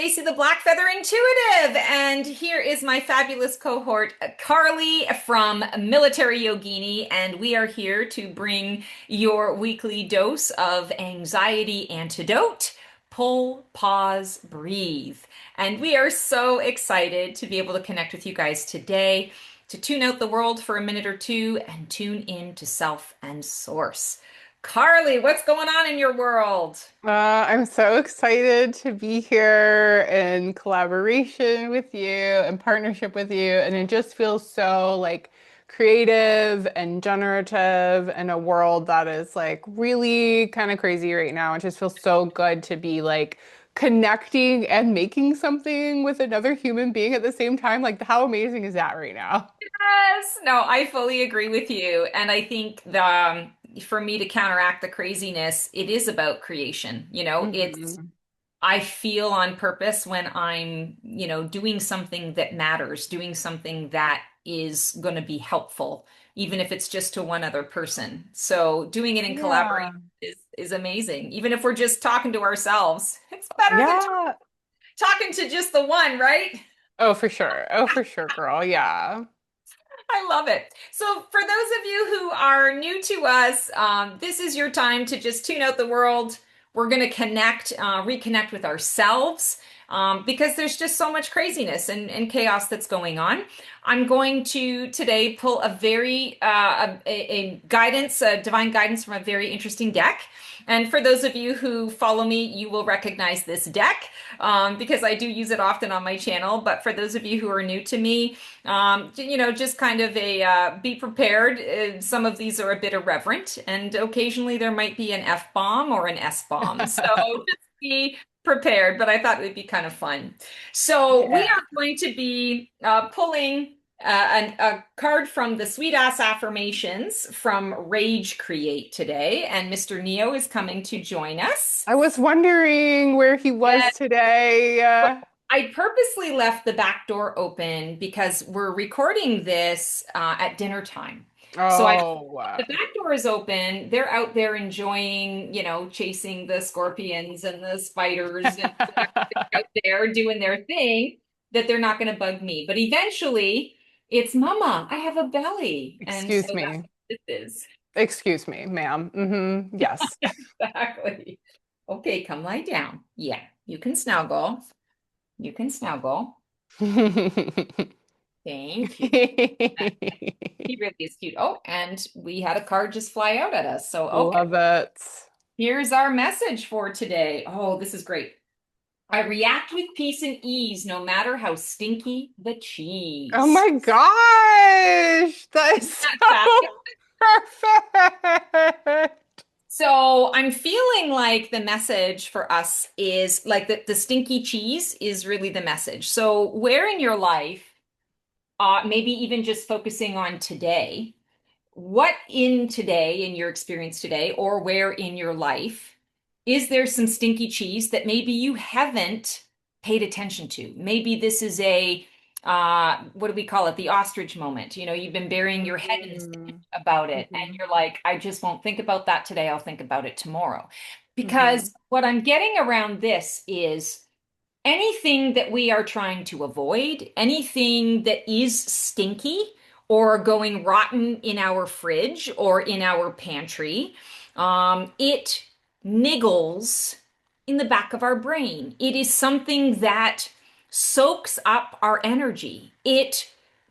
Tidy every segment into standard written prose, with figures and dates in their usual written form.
Stacy the Black Feather Intuitive, and here is my fabulous cohort, Carly from Military Yogini, and we are here to bring your weekly dose of anxiety antidote. Pull, pause, breathe. And we are so excited to be able to connect with you guys today, to tune out the world for a minute or two and tune in to self and source. Carly, what's going on in your world? I'm so excited to be here in collaboration with you and partnership with you. And it just feels so like creative and generative in a world that is like really kind of crazy right now. It just feels so good to be like connecting and making something with another human being at the same time. Like, how amazing is that right now? Yes, no, I fully agree with you. And I think for me to counteract the craziness, it is about creation. Hmm. I feel on purpose when I'm, doing something that matters, doing something that is going to be helpful, even if it's just to one other person. So doing it in collaboration Yeah. is amazing. Even if we're just talking to ourselves, it's better than Yeah. talking to just the one, right? Oh, for sure. Oh, for sure, girl. Yeah. I love it. So, for those of you who are new to us, this is your time to just tune out the world. We're going to reconnect with ourselves because there's just so much craziness and chaos that's going on. I'm going to today pull a guidance, a divine guidance from a very interesting deck. And for those of you who follow me, you will recognize this deck because I do use it often on my channel. But for those of you who are new to me, just kind of a be prepared. Some of these are a bit irreverent, and occasionally there might be an F-bomb or an S-bomb. So just be prepared, but I thought it would be kind of fun. So we Yeah. are going to be pulling a card from the Sweet Ass Affirmations from Rage Create today, and Mr. Neo is coming to join us. I was wondering where he was today. I purposely left the back door open because we're recording this at dinner time. So Oh, the back door is open. They're out there enjoying, chasing the scorpions and the spiders and they're out there doing their thing that they're not going to bug me. But eventually it's Mama, I have a belly. And so excuse that's me. what this is. Excuse me, ma'am. Yes. Exactly. Okay, come lie down. Yeah, you can snuggle. You can snuggle. Thank you. He really is cute. Oh, and we had a card just fly out at us. So, okay, Love it. here's our message for today. Oh, this is great. I react with peace and ease, no matter how stinky the Oh cheese. my gosh. That is Isn't so that fabulous? perfect. So I'm feeling like the message for us is like the stinky cheese is really the message. So where in your life, maybe even just focusing on today, what in today, in your experience today, or where in your life, is there some stinky cheese that maybe you haven't paid attention to? Maybe this is what do we call it? The ostrich moment. You've been burying your head in the sand Mhm. about it, and Mhm. you're like, I just won't think about that today. I'll think about it tomorrow. Because Mhm. what I'm getting around this is anything that we are trying to avoid, anything that is stinky or going rotten in our fridge or in our pantry, it niggles in the back of our brain. It is something that soaks up our energy.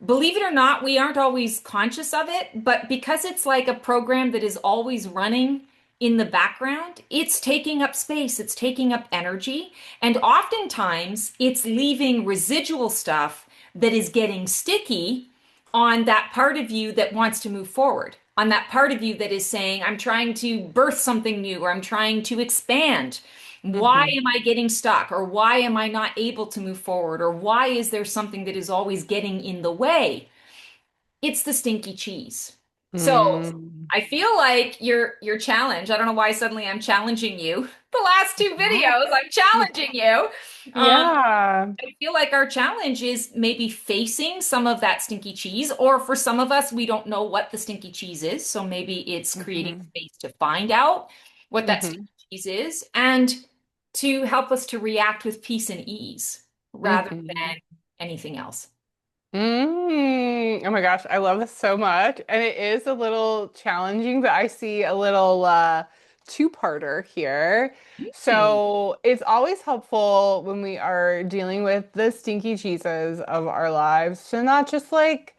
Believe it or not, we aren't always conscious of it, but because it's like a program that is always running in the background, it's taking up space, it's taking up energy. And oftentimes it's leaving residual stuff that is getting sticky on that part of you that wants to move forward, on that part of you that is saying, I'm trying to birth something new, or I'm trying to expand. Why Mhm. am I getting stuck? Or why am I not able to move forward? Or why is there something that is always getting in the way? It's the stinky cheese. So Mhm. I feel like your challenge. I don't know why suddenly I'm challenging you. The last two videos, I'm challenging you. Yeah. I feel like our challenge is maybe facing some of that stinky cheese, or for some of us, we don't know what the stinky cheese is. So maybe it's creating Mhm. space to find out what that stinky Mhm. cheese is and to help us to react with peace and ease rather Hmm. than anything else. Oh my gosh, I love this so much. And it is a little challenging, but I see a little two-parter here. Mm. So it's always helpful when we are dealing with the stinky cheeses of our lives to not just like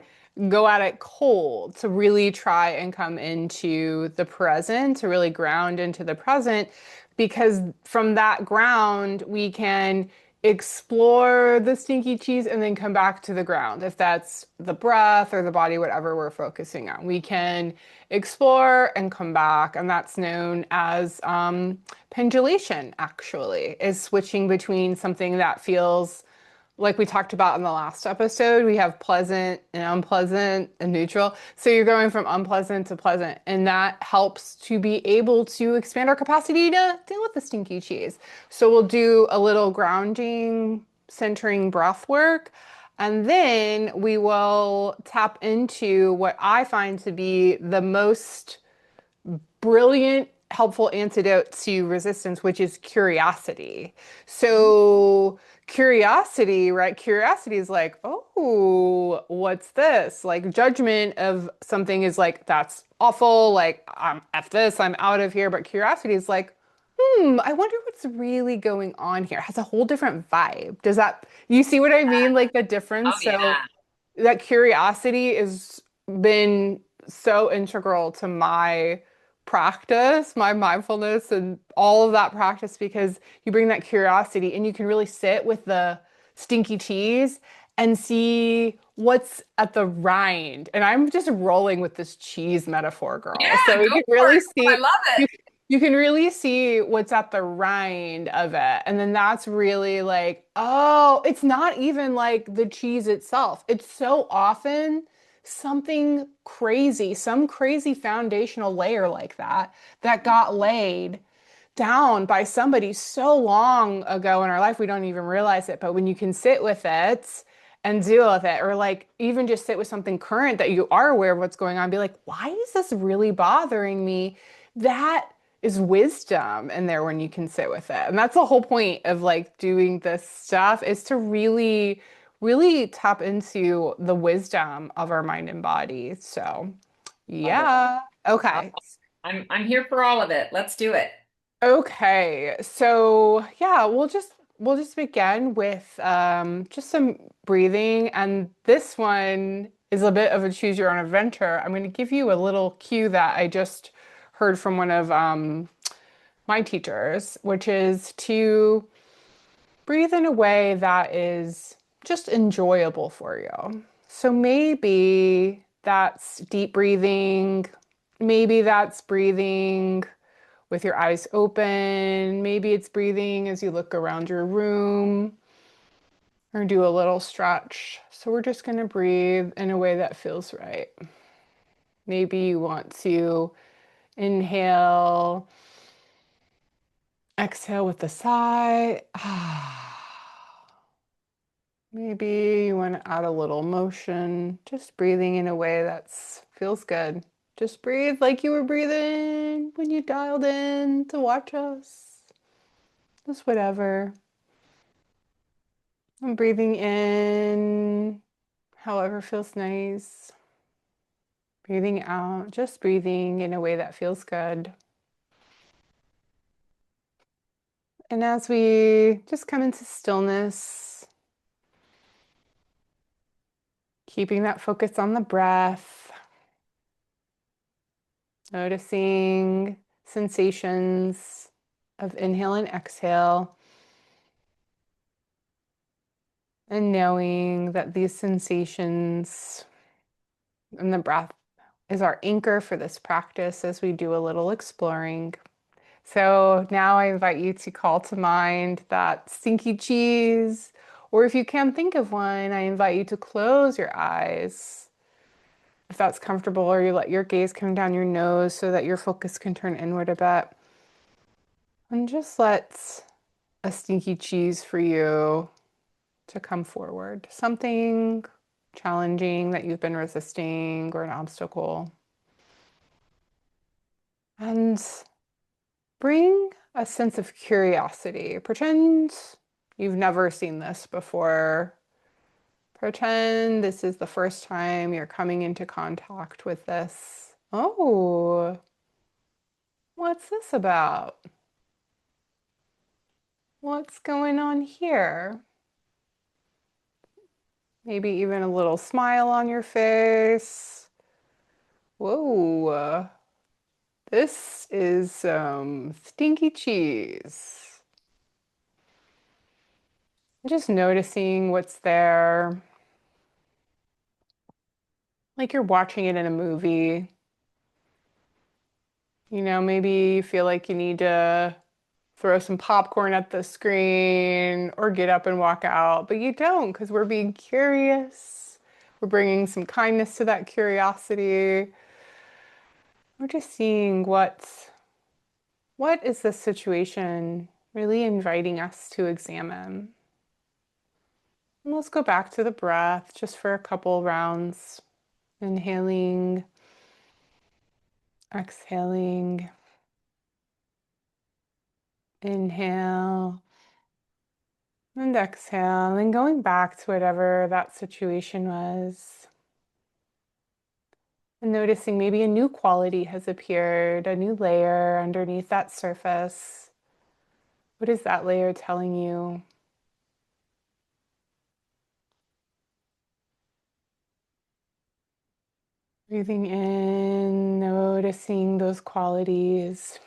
go at it cold, to really try and come into the present, to really ground into the present, because from that ground, we can explore the stinky cheese and then come back to the ground. If that's the breath or the body, whatever we're focusing on, we can explore and come back. And that's known as pendulation, actually, is switching between something that feels like we talked about in the last episode, we have pleasant and unpleasant and neutral. So you're going from unpleasant to pleasant, and that helps to be able to expand our capacity to deal with the stinky cheese. So we'll do a little grounding, centering breath work, and then we will tap into what I find to be the most brilliant, helpful antidote to resistance, which is curiosity. So, curiosity, right? Curiosity is like, oh, what's this? Like, judgment of something is like, that's awful. Like, I'm F this, I'm out of here. But curiosity is like, I wonder what's really going on here. It has a whole different vibe. Does that, you see what I mean? Like, the Oh difference? So, yeah. that curiosity has been so integral to my practice, my mindfulness, and all of that practice because you bring that curiosity and you can really sit with the stinky cheese and see what's at the rind. And I'm just rolling with this cheese metaphor, girl. Yeah, So you go can for really it. I see love it. you you can really see what's at the rind of it. And then that's really like, oh, it's not even like the cheese itself. It's so often something crazy, some crazy foundational layer like that that got laid down by somebody so long ago in our life, we don't even realize it. But when you can sit with it and deal with it, or like even just sit with something current that you are aware of what's going on, be like, why is this really bothering me? That is wisdom in there when you can sit with it. And that's the whole point of like doing this stuff is to really, really tap into the wisdom of our mind and body. So, Love it. yeah. Uh, Okay. I'm here for all of it. Let's do it. Okay, so yeah, we'll just begin with just some breathing, and this one is a bit of a choose your own adventure. I'm going to give you a little cue that I just heard from one of my teachers, which is to breathe in a way that is just enjoyable for you. So maybe that's deep breathing, maybe that's breathing with your eyes open. Maybe it's breathing as you look around your room or do a little stretch. So we're just going to breathe in a way that feels right. Maybe you want to inhale, exhale with a sigh. Maybe you want to add a little motion, just breathing in a way that feels good. Just breathe like you were breathing when you dialed in to watch us. Just whatever. I'm breathing in, however feels nice. Breathing out, just breathing in a way that feels good. And as we just come into stillness, keeping that focus on the breath, noticing sensations of inhale and exhale, and knowing that these sensations and the breath is our anchor for this practice as we do a little exploring. So now I invite you to call to mind that stinky cheese, or if you can think of one, I invite you to close your eyes if that's comfortable, or you let your gaze come down your nose so that your focus can turn inward a bit. And just let a stinky cheese for you to come forward. Something challenging that you've been resisting or an obstacle. And bring a sense of curiosity. Pretend you've never seen this before. Pretend this is the first time you're coming into contact with this. Oh, what's this about? What's going on here? Maybe even a little smile on your face. Whoa, this is some stinky cheese. Just noticing what's there, like you're watching it in a movie. Maybe you feel like you need to throw some popcorn at the screen or get up and walk out, but you don't because we're being curious. We're bringing some kindness to that curiosity. We're just seeing what is this situation really inviting us to examine. And let's go back to the breath just for a couple rounds. Inhaling, exhaling, inhale, and exhale, and going back to whatever that situation was. And noticing maybe a new quality has appeared, a new layer underneath that surface. What is that layer telling you? Breathing in, noticing those qualities.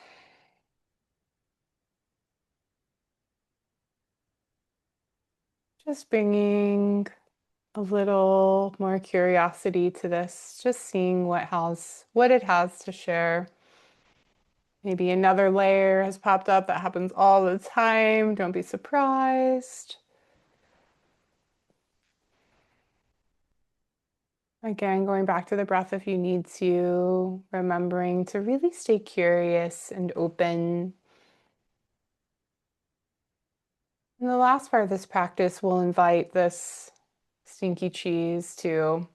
Just bringing a little more curiosity to this, just seeing what it has to share. Maybe another layer has popped up that happens all the time. Don't be surprised. Again, going back to the breath if you need to, remembering to really stay curious and open. And the last part of this practice will invite this stinky cheese to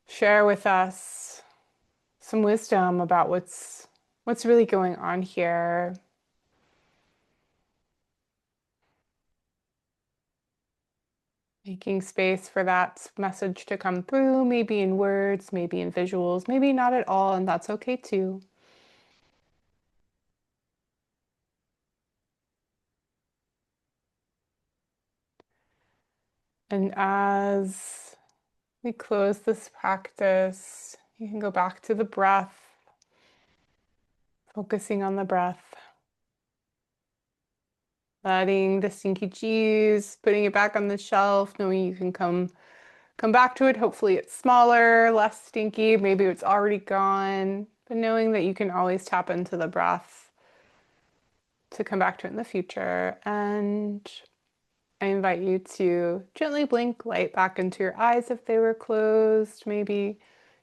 share with us some wisdom about what's really going on here. Making space for that message to come through, maybe in words, maybe in visuals, maybe not at all, and that's okay too. And as we close this practice, you can go back to the breath, focusing on the breath, letting the stinky cheese, putting it back on the shelf, knowing you can come back to it. Hopefully it's smaller, less stinky, maybe it's already gone, but knowing that you can always tap into the breath to come back to it in the future. And I invite you to gently blink light back into your eyes if they were closed. Maybe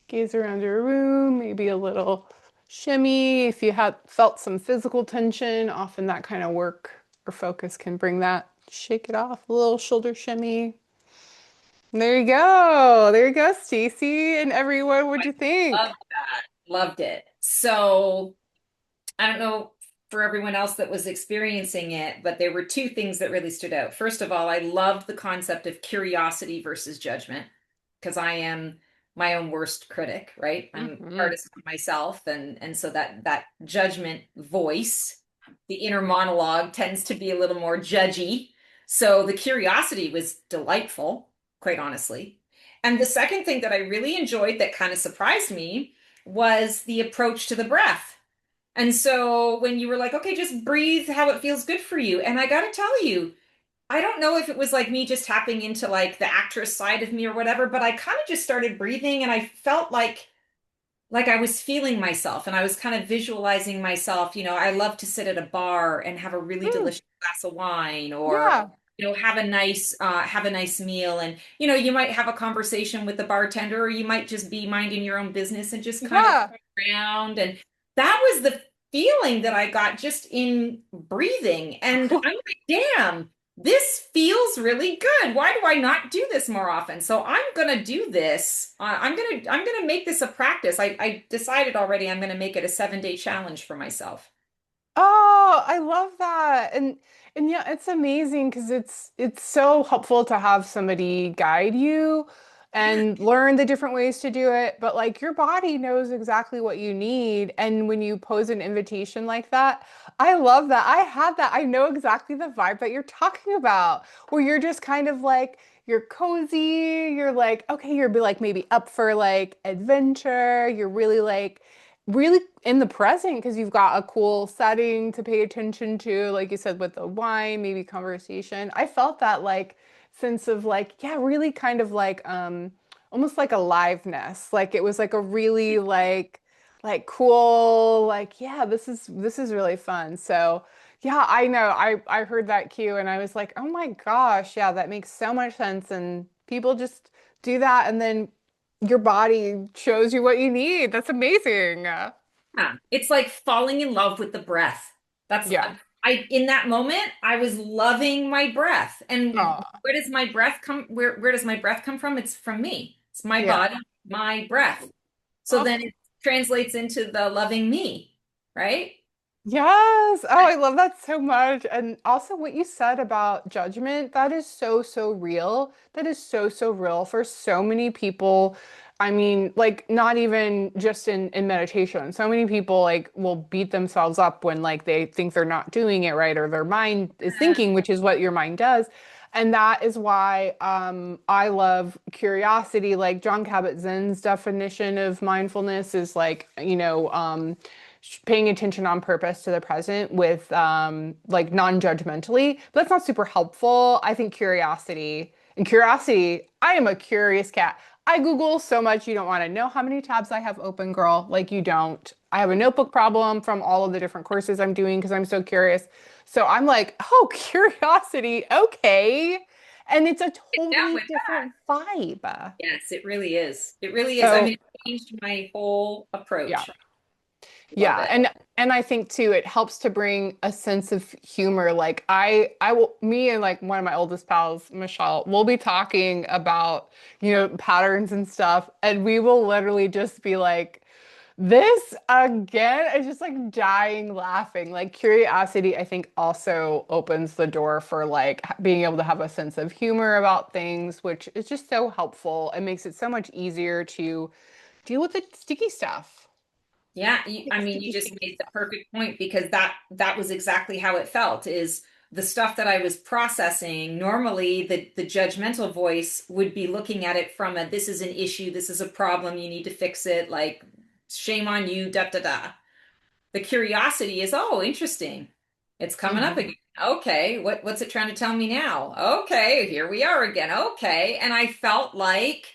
gaze around your room, maybe a little shimmy. If you had felt some physical tension, often that kind of work or focus can bring that. Shake it off, a little shoulder shimmy. There you go. There you go, Stacey and everyone. What'd you Love think? that. Loved it. So I don't know for everyone else that was experiencing it, but there were two things that really stood out. First of all, I loved the concept of curiosity versus judgment because I am my own worst critic, right? I'm Hmm. hardest on myself, and so that judgment voice, the inner monologue tends to be a little more judgy. So the curiosity was delightful, quite honestly. And the second thing that I really enjoyed that kind of surprised me was the approach to the breath. And so when you were like, okay, just breathe how it feels good for you. And I got to tell you, I don't know if it was like me just tapping into like the actress side of me or whatever, but I kind of just started breathing and I felt like I was feeling myself and I was kind of visualizing myself. I love to sit at a bar and have a really Mm, delicious glass of wine or yeah, have a nice meal and you might have a conversation with the bartender or you might just be minding your own business and just kind of yeah. around and that was the feeling that I got just in breathing and I'm like, damn, this feels really good. Why do I not do this more often? So I'm gonna do this. I'm gonna make this a practice. I decided already I'm gonna make it a 7-day challenge for myself. Oh, I love that. And yeah, it's amazing because it's so helpful to have somebody guide you Yeah. and learn the different ways to do it. But like your body knows exactly what you need. And when you pose an invitation like that, I love that. I had that. I know exactly the vibe that you're talking about, where you're just kind of like you're cozy, you're like, okay, you're be like maybe up for like adventure, you're really in the present because you've got a cool setting to pay attention to, like you said, with the wine, maybe conversation. I felt that like sense of like, yeah, really kind of like almost like aliveness. Like it was like a really like cool, like, yeah, this is really fun. So yeah, I know. I heard that cue and I was like, oh my gosh, yeah, that makes so much sense. And people just do that and then your body shows you what you need. That's amazing. Yeah. It's like falling in love with the breath. That's Yeah. I in that moment I was loving my breath. And Oh, where does my breath come where does my breath come from? It's from me. It's my yeah. body, my breath. So Oh, then it translates into the loving me, right? yes. Oh, I love that so much. And also what you said about judgment, that is so, so real. That is so, so real for so many people. I mean, like not even just in meditation. So many people like will beat themselves up when like they think they're not doing it right or their mind is thinking, which is what your mind does. And that is why I love curiosity. Like John Kabat-Zinn's definition of mindfulness is like, paying attention on purpose to the present with like non-judgmentally. But that's not super helpful. I think curiosity, I am a curious cat. I Google so much you don't want to know how many tabs I have open, girl. Like you don't. I have a notebook problem from all of the different courses I'm doing because I'm so curious. So I'm like, oh, curiosity, okay. And it's a Sit down totally with that. different vibe. Yes, it really is. It really is. I mean, So, it changed my whole yeah. approach. Love Yeah, it. and I think too it helps to bring a sense of humor. Like I will me and like one of my oldest pals, Michelle, we'll be talking about, patterns and stuff, and we will literally just be like, this again, it's just like dying laughing. Like curiosity, I think also opens the door for like being able to have a sense of humor about things, which is just so helpful. It makes it so much easier to deal with the sticky stuff. Yeah, I mean, you Sticky, just sticky made the stuff. perfect point because that was exactly how it felt is the stuff that I was processing. Normally, the judgmental voice would be looking at it from a this is an issue, this is a problem, you need to fix it, like shame on you, da da da. The curiosity is, oh, interesting. It's coming up Mhm. again. Okay, what's it trying to tell me now? Okay, here we are again. Okay. And I felt like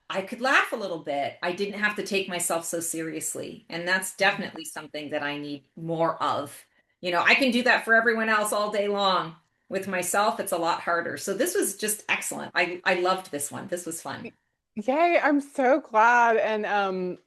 I could laugh a little bit. I didn't have to take myself so seriously. And that's definitely something that I need more of. I can do that for everyone else all day long. With myself, it's a lot harder. So this was just excellent. I loved this one. This was fun. Yay, I'm so glad. And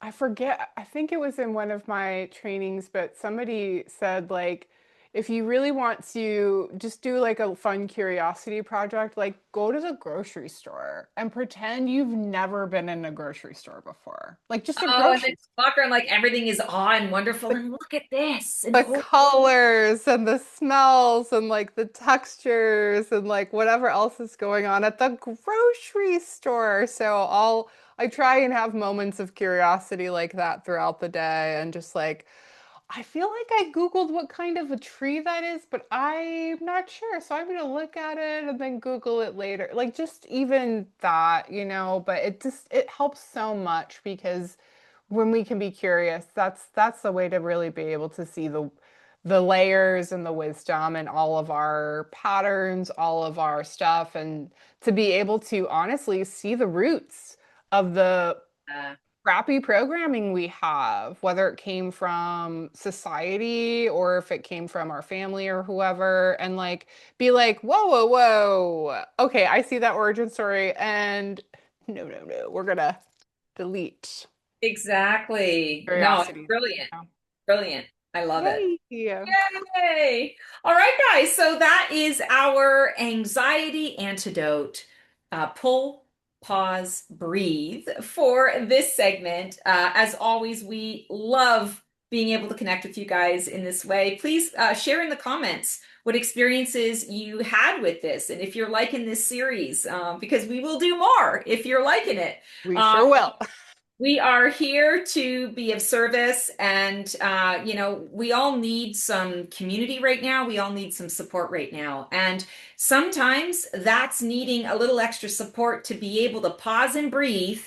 I forget, I think it was in one of my trainings, but somebody said like if you really want to just do like a fun curiosity project, like go to the grocery store and pretend you've never been in a grocery store before. Like just a Oh, and then grocery walk around like everything is awe and wonderful. And look at this. And the oh, colors and the smells and like the textures and like whatever else is going on at the grocery store. So I try and have moments of curiosity like that throughout the day and just like I feel like I Googled what kind of a tree that is, but I'm not sure. So I'm gonna look at it and then Google it later. Like just even that, but it helps so much because when we can be curious, that's the way to really be able to see the layers and the wisdom and all of our patterns, all of our stuff, and to be able to honestly see the roots of the uh, crappy programming we have, whether it came from society or if it came from our family or whoever, and like be like, whoa, whoa, whoa. Okay, I see that origin story, and no, no, no, we're gonna delete exactly. No, curiosity. brilliant. Brilliant. I love it. Yay. Yay. All right, guys. So that is our anxiety antidote. Pull, pause, breathe for this segment. As always, we love being able to connect with you guys in this way. Please share in the comments what experiences you had with this, and if you're liking this series, because we will do more if you're liking it. We Um, sure will. we are here to be of service, and we all need some community right now. We all need some support right now. And sometimes that's needing a little extra support to be able to pause and breathe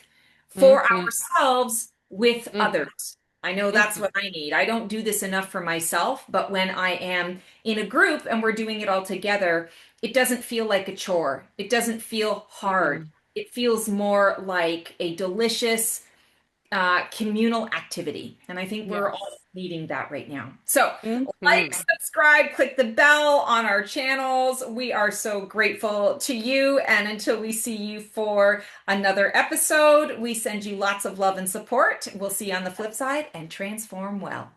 for Hmm. ourselves with Hmm. others. I know that's Hmm. what I need. I don't do this enough for myself, but when I am in a group and we're doing it all together, it doesn't feel like a chore. It doesn't feel hard. Hmm. It feels more like a delicious communal activity. And I think we're all Yes. needing that right now. So, like, Hmm. subscribe, click the bell on our channels. We are so grateful to you. And until we see you for another episode, we send you lots of love and support. We'll see you on the flip side, and transform well.